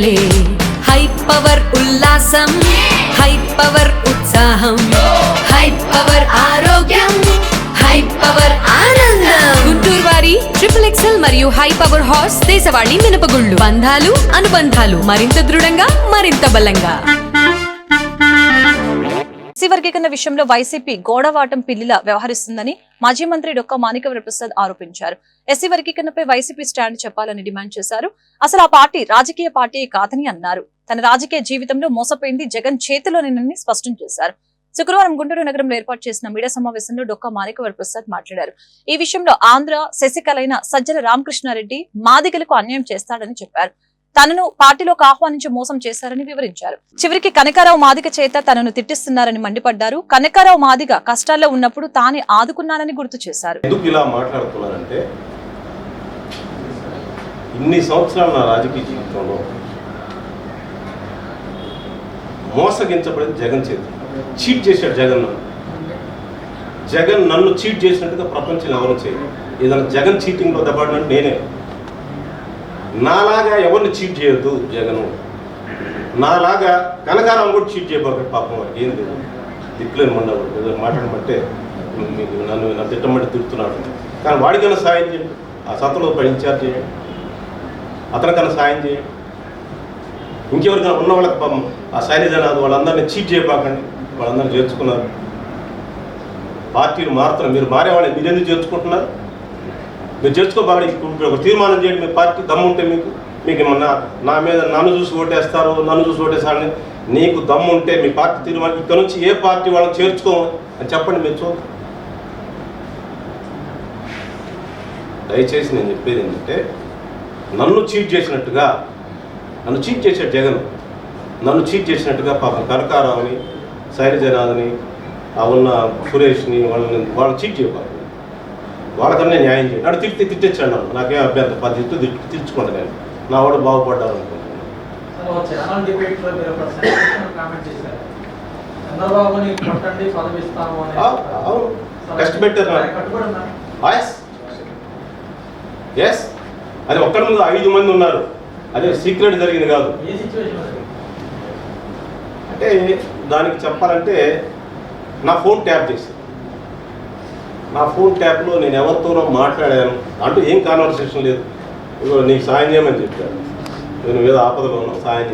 పండగలే high power ఉల్లాసం high power ఉత్సాహం high power ఆరోగ్యం హై పవర్ ఆనందం గుంటూరు వారి XXL మరియు హై పవర్ హార్స్ దేశవాళీ మినపగుళ్ళు బంధాలు అనుబంధాలు మరింత దృఢంగా మరింత బలంగా. ఎస్సీ వర్గీకరణ విషయంలో వైసీపీ గోడవాటం పిల్లిలా వ్యవహరిస్తుందని మాజీ మంత్రి డొక్కా మాణిక్యవరప్రసాద్ ఆరోపించారు. ఎస్సీ వర్గీకరణపై వైసీపీ స్టాండ్ చెప్పాలని డిమాండ్ చేశారు. అసలు ఆ పార్టీ రాజకీయ పార్టీ కాదని అన్నారు. తన రాజకీయ జీవితంలో మోసపోయింది జగన్ చేతిలోనేనని స్పష్టం చేశారు. శుక్రవారం గుంటూరు నగరంలో ఏర్పాటు చేసిన మీడియా సమావేశంలో డొక్కా మాణిక్యవరప్రసాద్ మాట్లాడారు. ఈ విషయంలో ఆంధ్ర శశికళైన సజ్జల రామకృష్ణారెడ్డి మాదిగలకు అన్యాయం చేస్తాడని చెప్పారు. తనను పార్టీలోకి ఆహ్వానించి మోసం చేశారని వివరించారు. చివరికి కనకారావు మాదిగ చేత తనను తిట్టిస్తున్నారని మండిపడ్డారు. కనకారావు మాదిగ కష్టాల్లో ఉన్నప్పుడు తానే ఆదుకున్నానని గుర్తు చేశారు. ఎందుకు ఇలా మాట్లాడుతున్నారంటే ఇన్ని సంవత్సరాల నా రాజకీయ జీవితంలో మోసగించబడింది జగన్ చేతి. చీట్ చేశాడు జగన్ నన్ను చీట్ చేసినట్టుగా ప్రపంచంలో ఎవరు చేయరు. ఏదైనా జగన్ చీటింగ్లో దెబ్బడినట్టు నేనే. నాలాగా ఎవరిని చీట్ చేయొద్దు జగను. నాలాగా కనకారావు కూడా చీట్ చేయబోక పాపం వారికి ఏం లేదు. తిట్టలేని ఉండకూడదు. ఏదో మాట్లాడమంటే నన్ను తిట్టమంటే తిడుతున్నాడు. కానీ వాడికైనా సాయం చేయండి. ఆ సతలో ఇన్ఛార్జ్ చేయండి. అతనికన్నా సాయం చేయండి. ఇంకెవరికైనా ఉన్న వాళ్ళకి పాపం ఆ శైలజనాథ్ వాళ్ళందరినీ చీట్ చేయబాకండి. వాళ్ళందరూ చేర్చుకున్నారు. పార్టీలు మారుతున్నారు. మీరు మారేవాళ్ళని మీరు ఎందుకు చేర్చుకుంటున్నారు? మీరు చేర్చుకోబాగా ఒక తీర్మానం చేయండి. మీ పార్టీ దమ్ముంటే మీకు నా మీద నన్ను చూసి ఓటేస్తారు, నన్ను చూసి ఓటేస్తారని నీకు దమ్ముంటే మీ పార్టీ తీర్మానం ఇక్కడ నుంచి ఏ పార్టీ వాళ్ళని చేర్చుకోమని అని చెప్పండి. మీరు చూడండి. దయచేసి నేను చెప్పేది ఏంటంటే నన్ను చీట్ చేసినట్టుగా నన్ను చీట్ చేశాడు జగన్. నన్ను చీట్ చేసినట్టుగా పాపం కనకారావుని శైలజనాథ్ని ఉన్న సురేష్ని వాళ్ళని చీట్ చేయబాకు. వాళ్ళకన్నా న్యాయం చేయండి. అటు తిట్టచ్చాడు. నన్ను నాకేం అభ్యంతరం 10 తీర్చుకోండి. నేను నా వాడు బాగుపడ్డారు అనుకుంటున్నాను. అవును, కష్టపెట్టారు. ఎస్, అది ఒక్కడి ముందు 5 మంది ఉన్నారు. అదే సీక్రెట్ జరిగింది కాదు. అంటే దానికి చెప్పాలంటే నా ఫోన్ ట్యాప్ చేశాను. నా ఫోన్ ట్యాప్లో నేను ఎవరితోనో మాట్లాడాను అంటూ ఏం కాన్వర్సేషన్ లేదు. నీకు సాయం చేయమని చెప్పాడు. నేను ఏదో ఆపదలో ఉన్నాను, సాయం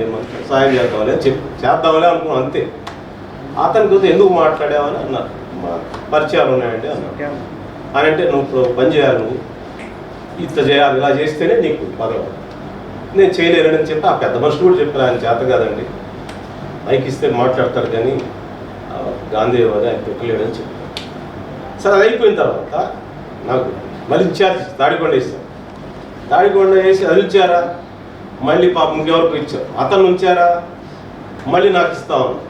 చేద్దామని చేద్దామని అనుకున్నాను. అంతే. అతనికి ఎందుకు మాట్లాడావని అన్నారు. పరిచయాలు ఉన్నాయండి అన్నాడు. అని అంటే నువ్వు ఇప్పుడు పని చేయాలి, నువ్వు ఇంత చేయాలి, ఇలా చేస్తేనే నీకు పదవి. నేను చేయలేనని చెప్పి ఆ పెద్ద మనుషులు కూడా చెప్పారు. ఆయన చేత కాదండి, మైక్ ఇస్తే మాట్లాడతాడు కానీ గాంధీ వారి ఆయన పెట్టలేడని చెప్పారు. సరే, అది అయిపోయిన తర్వాత నాకు మళ్ళీ ఇన్ఛార్జ్ తాడికొండ ఇస్తాను. తాడికొండ వేసి అది ఇచ్చారా, మళ్ళీ పాపం ఇంకెవరికి ఇచ్చారు. అతను ఉంచారా, మళ్ళీ నాకు ఇస్తా ఉన్నాను.